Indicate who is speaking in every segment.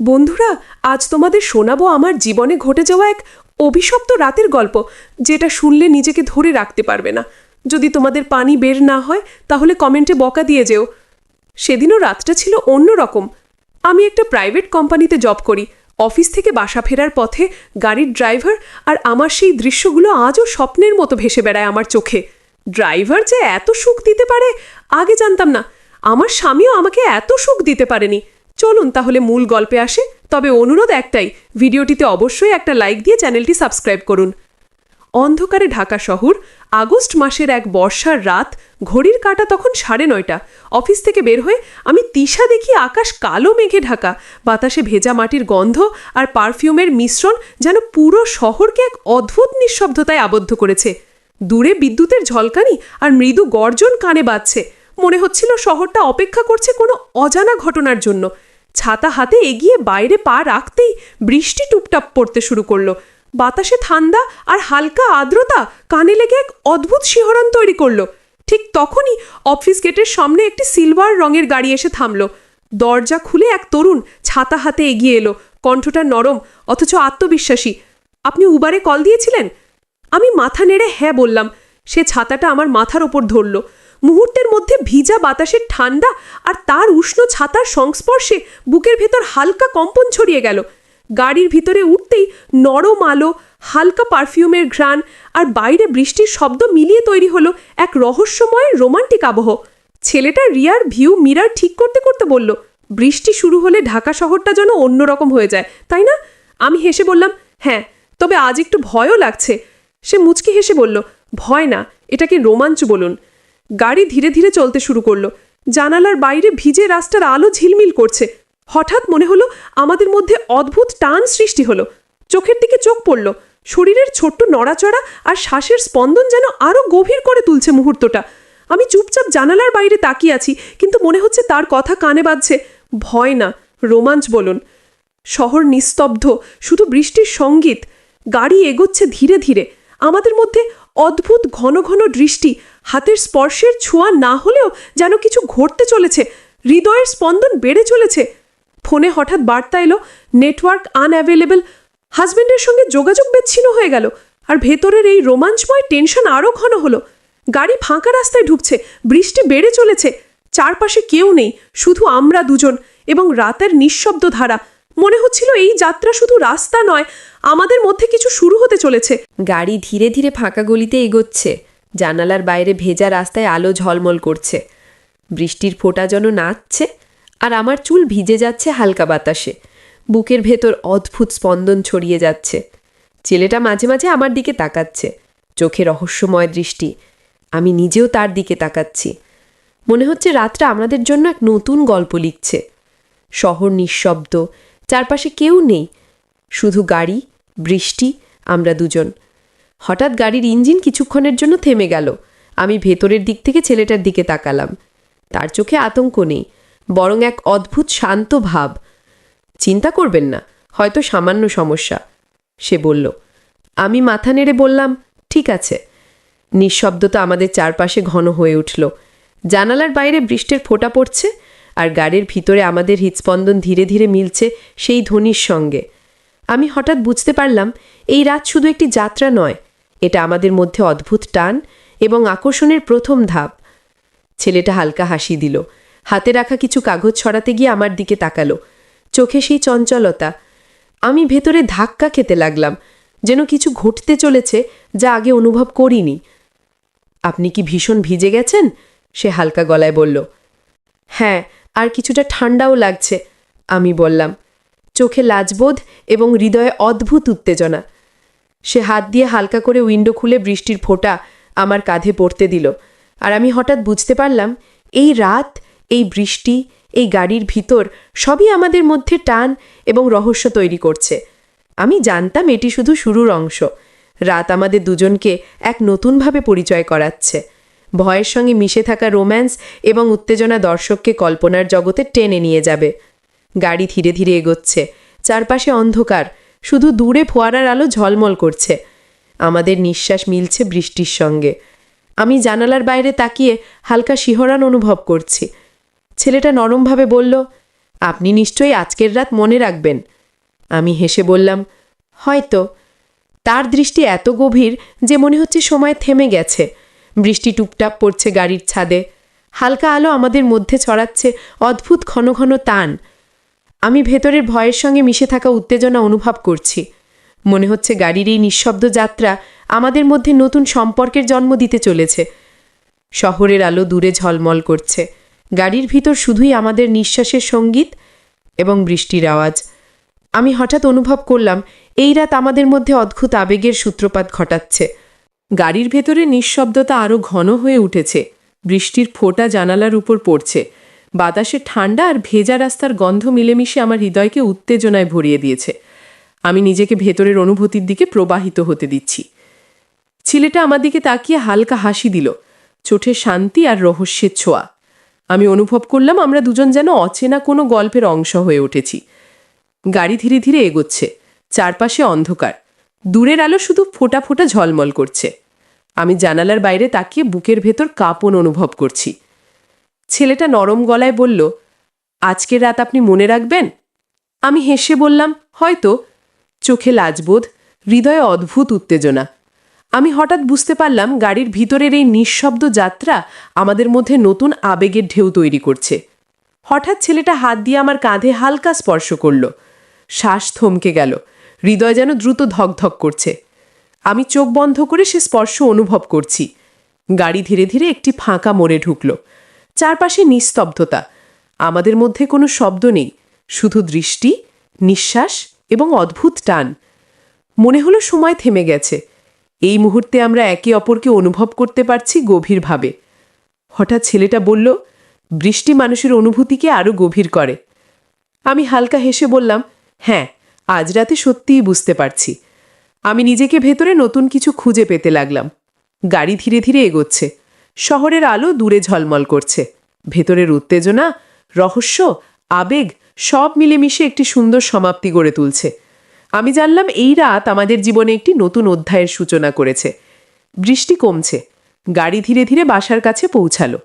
Speaker 1: বন্ধুরা, আজ তোমাদের শোনাবো আমার জীবনে ঘটে যাওয়া এক অভিশপ্ত রাতের গল্প, যেটা শুনলে নিজেকে ধরে রাখতে পারবে না। যদি তোমাদের পানি বের না হয় তাহলে কমেন্টে বকা দিয়ে যেও। সেদিনও রাতটা ছিল অন্যরকম। আমি একটা প্রাইভেট কোম্পানিতে জব করি। অফিস থেকে বাসা ফেরার পথে গাড়ির ড্রাইভার আর আমার সেই দৃশ্যগুলো আজও স্বপ্নের মতো ভেসে বেড়ায় আমার চোখে। ড্রাইভার যে এত সুখ দিতে পারে আগে জানতাম না। আমার স্বামীও আমাকে এত সুখ দিতে পারেনি। চলুন তাহলে মূল গল্পে আসে, তবে অনুরোধ একটাই, ভিডিওটিতে অবশ্যই একটা লাইক দিয়ে চ্যানেলটি সাবস্ক্রাইব করুন। অন্ধকারে ঢাকা শহর, আগস্ট মাসের এক বর্ষার রাত। ঘড়ির কাঁটা তখন 9:30। অফিস থেকে বের হয়ে আমি তিশা দেখি আকাশ কালো মেঘে ঢাকা। বাতাসে ভেজা মাটির গন্ধ আর পারফিউমের মিশ্রণ যেন পুরো শহরকে এক অদ্ভুত নিঃশব্দতায় আবদ্ধ করেছে। দূরে বিদ্যুতের ঝলকানি আর মৃদু গর্জন কানে বাজছে। মনে হচ্ছিল শহরটা অপেক্ষা করছে কোনো অজানা ঘটনার জন্য। ছাতা হাতে এগিয়ে বাইরে পা রাখতেই বৃষ্টি টুপটাপ পড়তে শুরু করলো। বাতাসে ঠান্ডা আর হালকা আর্দ্রতা কানে লেগে এক অদ্ভুত শিহরণ তৈরি করলো। ঠিক তখনই অফিস গেটের সামনে একটি সিলভার রঙের গাড়ি এসে থামলো। দরজা খুলে এক তরুণ ছাতা হাতে এগিয়ে এলো, কণ্ঠটা নরম অথচ আত্মবিশ্বাসী। আপনি উবারে কল দিয়েছিলেন? আমি মাথা নেড়ে হ্যাঁ বললাম। সে ছাতাটা আমার মাথার ওপর ধরল। মুহূর্তের মধ্যে ভিজা বাতাসের ঠান্ডা আর তার উষ্ণ ছাতার সংস্পর্শে বুকের ভেতর হালকা কম্পন ছড়িয়ে গেল। গাড়ির ভিতরে উঠতেই নরম আলো, হালকা পারফিউমের ঘ্রাণ আর বাইরে বৃষ্টির শব্দ মিলিয়ে তৈরি হলো এক রহস্যময় রোমান্টিক আবহ। ছেলেটা রিয়ার ভিউ মিরার ঠিক করতে করতে বলল, বৃষ্টি শুরু হলে ঢাকা শহরটা যেন অন্যরকম হয়ে যায়, তাই না? আমি হেসে বললাম, হ্যাঁ, তবে আজ একটু ভয়ও লাগছে। সে মুচকি হেসে বলল, ভয় না, এটাকে রোমাঞ্চ বলুন। গাড়ি ধীরে ধীরে চলতে শুরু করলো। জানালার বাইরে ভিজে রাস্তার আলো ঝিলমিল করছে। হঠাৎ মনে হলো আমাদের মধ্যে অদ্ভুত টান সৃষ্টি হলো। চোখের দিকে চোখ পড়ল। শরীরের ছোট্ট নড়াচড়া আর শ্বাসের স্পন্দন যেন আরও গভীর করে তুলছে মুহূর্তটা। আমি চুপচাপ জানালার বাইরে তাকিয়ে আছি, কিন্তু মনে হচ্ছে তার কথা কানে বাজছে। ভয় না, রোমাঞ্চ বলুন। শহর নিস্তব্ধ, শুধু বৃষ্টির সঙ্গীত। গাড়ি এগোচ্ছে ধীরে ধীরে। আমাদের মধ্যে অদ্ভুত ঘন ঘন দৃষ্টি, হাতের স্পর্শের ছোঁয়া না হলেও যেন কিছু ঘটতে চলেছে। হৃদয়ের স্পন্দন বেড়ে চলেছে। ফোনে হঠাৎ বার্তা এলো, নেটওয়ার্ক আনঅ্যাভেলেবল। হাজব্যান্ডের সঙ্গে যোগাযোগ বিচ্ছিন্ন হয়ে গেল। আর ভেতরের এই রোমাঞ্চময় টেনশন আরও ঘন হলো। গাড়ি ফাঁকা রাস্তায় ঢুকছে, বৃষ্টি বেড়ে চলেছে। চারপাশে কেউ নেই, শুধু আমরা দুজন এবং রাতের নিঃশব্দ ধারা। মনে হচ্ছিল এই যাত্রা শুধু রাস্তা নয়, আমাদের মধ্যে কিছু শুরু হতে চলেছে।
Speaker 2: গাড়ি ধীরে ধীরে ফাঁকা গলিতে এগোচ্ছে। জানালার বাইরে ভেজা রাস্তায় আলো ঝলমল করছে। বৃষ্টির ফোঁটা যেন নাচছে আর আমার চুল ভিজে যাচ্ছে হালকা বাতাসে। বুকের ভেতর অদ্ভুত স্পন্দন ছড়িয়ে যাচ্ছে। ছেলেটা মাঝে মাঝে আমার দিকে তাকাচ্ছে, চোখে রহস্যময় দৃষ্টি। আমি নিজেও তার দিকে তাকাচ্ছি। মনে হচ্ছে রাতটা আমাদের জন্য এক নতুন গল্প লিখছে। শহর নিঃশব্দ, চারপাশে কেউ নেই, শুধু গাড়ি, বৃষ্টি, আমরা দুজন। হঠাৎ গাড়ির ইঞ্জিন কিছুক্ষণের জন্য থেমে গেল। আমি ভেতরের দিক থেকে ছেলেটার দিকে তাকালাম। তার চোখে আতঙ্ক নেই, বরং এক অদ্ভুত শান্ত ভাব। চিন্তা করবেন না, হয়তো সামান্য সমস্যা, সে বলল। আমি মাথা নেড়ে বললাম, ঠিক আছে। নিঃশব্দতা আমাদের চারপাশে ঘন হয়ে উঠল। জানালার বাইরে বৃষ্টির ফোঁটা পড়ছে আর গাড়ির ভিতরে আমাদের হৃৎস্পন্দন ধীরে ধীরে মিলছে সেই ধ্বনির সঙ্গে। আমি হঠাৎ বুঝতে পারলাম, এই রাত শুধু একটি যাত্রা নয়, এটা আমাদের মধ্যে অদ্ভুত টান এবং আকর্ষণের প্রথম ধাপ। ছেলেটা হালকা হাসি দিল। হাতে রাখা কিছু কাগজ ছড়াতে গিয়ে আমার দিকে তাকালো, চোখে সেই চঞ্চলতা। আমি ভেতরে ধাক্কা খেতে লাগলাম, যেন কিছু ঘটতে চলেছে যা আগে অনুভব করিনি। আপনি কি ভীষণ ভিজে গেছেন? সে হালকা গলায় বলল। হ্যাঁ, আর কিছুটা ঠান্ডাও লাগছে, আমি বললাম। চোখে লাজবোধ এবং হৃদয়ে অদ্ভুত উত্তেজনা। সে হাত দিয়ে হালকা করে উইন্ডো খুলে বৃষ্টির ফোঁটা আমার কাঁধে পড়তে দিল। আর আমি হঠাৎ বুঝতে পারলাম, এই রাত, এই বৃষ্টি, এই গাড়ির ভিতর সবই আমাদের মধ্যে টান এবং রহস্য তৈরি করছে। আমি জানতাম এটি শুধু শুরুর অংশ। রাত আমাদের দুজনকে এক নতুনভাবে পরিচয় করাচ্ছে। ভয়ের সঙ্গে মিশে থাকা রোম্যান্স এবং উত্তেজনা দর্শককে কল্পনার জগতে টেনে নিয়ে যাবে। গাড়ি ধীরে ধীরে এগোচ্ছে। চারপাশে অন্ধকার, শুধু দূরে ফোয়ারার আলো ঝলমল করছে। আমাদের নিঃশ্বাস মিলছে বৃষ্টির সঙ্গে। আমি জানালার বাইরে তাকিয়ে হালকা শিহরণ অনুভব করছি। ছেলেটা নরমভাবে বলল, আপনি নিশ্চয়ই আজকের রাত মনে রাখবেন। আমি হেসে বললাম, হয়তো। তার দৃষ্টি এত গভীর যে মনে হচ্ছে সময় থেমে গেছে। বৃষ্টি টুপটাপ পড়ছে গাড়ির ছাদে। হালকা আলো আমাদের মধ্যে ছড়াচ্ছে অদ্ভুত ঘন ঘন টান। আমি ভেতরের ভয়ের সঙ্গে মিশে থাকা উত্তেজনা অনুভব করছি। মনে হচ্ছে গাড়ির এই নিঃশব্দ যাত্রা আমাদের মধ্যে নতুন সম্পর্কের জন্ম দিতে চলেছে। শহরের আলো দূরে ঝলমল করছে। গাড়ির ভিতর শুধুই আমাদের নিঃশ্বাসের সঙ্গীত এবং বৃষ্টির আওয়াজ। আমি হঠাৎ অনুভব করলাম এই রাত আমাদের মধ্যে অদ্ভুত আবেগের সূত্রপাত ঘটাচ্ছে। গাড়ির ভেতরে নিঃশব্দতা আরও ঘন হয়ে উঠেছে। বৃষ্টির ফোঁটা জানালার উপর পড়ছে। বাতাসে ঠান্ডা আর ভেজা রাস্তার গন্ধ মিলেমিশে আমার হৃদয়কে উত্তেজনায় ভরিয়ে দিয়েছে। আমি নিজেকে ভেতরের অনুভূতির দিকে প্রবাহিত হতে দিচ্ছি। ছেলেটা আমার দিকে তাকিয়ে হালকা হাসি দিল, চোখে শান্তি আর রহস্যের ছোঁয়া। আমি অনুভব করলাম আমরা দুজন যেন অচেনা কোনো গল্পের অংশ হয়ে উঠেছি। গাড়ি ধীরে ধীরে এগোচ্ছে। চারপাশে অন্ধকার। দূরের আলো শুধু ফোঁটা ফোঁটা ঝলমল করছে। আমি জানালার বাইরে তাকিয়ে বুকের ভেতর কাঁপন অনুভব করছি। ছেলেটা নরম গলায় বলল, আজকের রাত আপনি মনে রাখবেন? আমি হেসে বললাম, হয়তো। চোখে লাজবোধ, হৃদয়ে অদ্ভুত উত্তেজনা। আমি হঠাৎ বুঝতে পারলাম গাড়ির ভিতরের এই নিঃশব্দ যাত্রা আমাদের মধ্যে নতুন আবেগের ঢেউ তৈরি করছে। হঠাৎ ছেলেটা হাত দিয়ে আমার কাঁধে হালকা স্পর্শ করল। শ্বাস থমকে গেল। হৃদয় যেন দ্রুত ধকধক করছে। আমি চোখ বন্ধ করে সে স্পর্শ অনুভব করছি। গাড়ি ধীরে ধীরে একটি ফাঁকা মোড়ে ঢুকল। চারপাশে নিস্তব্ধতা। আমাদের মধ্যে কোনো শব্দ নেই, শুধু দৃষ্টি, নিঃশ্বাস এবং অদ্ভুত টান। মনে হলো সময় থেমে গেছে। এই মুহূর্তে আমরা একে অপরকে অনুভব করতে পারছি গভীরভাবে। হঠাৎ ছেলেটা বলল, বৃষ্টি মানুষের অনুভূতিকে আরও গভীর করে। আমি হালকা হেসে বললাম, হ্যাঁ, আজ রাতে সত্যিই বুঝতে পারছি। আমি নিজেকে ভেতরে নতুন কিছু খুঁজে পেতে লাগলাম। গাড়ি ধীরে ধীরে এগোচ্ছে। শহরের আলো দূরে ঝলমল করছে। ভেতরের উত্তেজনা, রহস্য, আবেগ সব মিলেমিশে একটি সুন্দর সমাপ্তি গড়ে তুলছে। আমি জানলাম এই রাত আমাদের জীবনে একটি নতুন অধ্যায়ের সূচনা করেছে। বৃষ্টি কমছে। গাড়ি ধীরে ধীরে বাসার কাছে পৌঁছালো।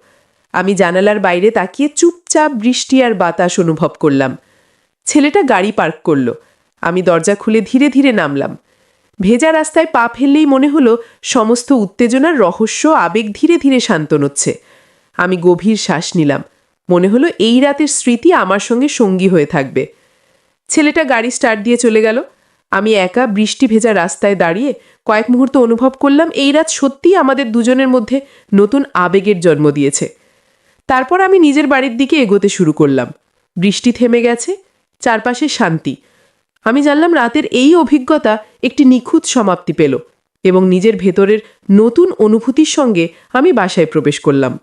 Speaker 2: আমি জানালার বাইরে তাকিয়ে চুপচাপ বৃষ্টি আর বাতাস অনুভব করলাম। ছেলেটা গাড়ি পার্ক করল। আমি দরজা খুলে ধীরে ধীরে নামলাম। ভেজা রাস্তায় পা ফেললেই মনে হলো সমস্ত উত্তেজনার রহস্য, আবেগ ধীরে ধীরে শান্ত হচ্ছে। আমি গভীর শ্বাস নিলাম। মনে হলো এই রাতের স্মৃতি আমার সঙ্গে সঙ্গী হয়ে থাকবে। ছেলেটা গাড়ি স্টার্ট দিয়ে চলে গেল। আমি একা বৃষ্টি ভেজা রাস্তায় দাঁড়িয়ে কয়েক মুহূর্ত অনুভব করলাম এই রাত সত্যিই আমাদের দুজনের মধ্যে নতুন আবেগের জন্ম দিয়েছে। তারপর আমি নিজের বাড়ির দিকে এগোতে শুরু করলাম। বৃষ্টি থেমে গেছে, চারপাশে শান্তি। আমি জানলাম রাতের এই অভিজ্ঞতা একটি নিখুঁত সমাপ্তি পেল এবং নিজের ভেতরের নতুন অনুভূতির সঙ্গে আমি বাসায় প্রবেশ করলাম।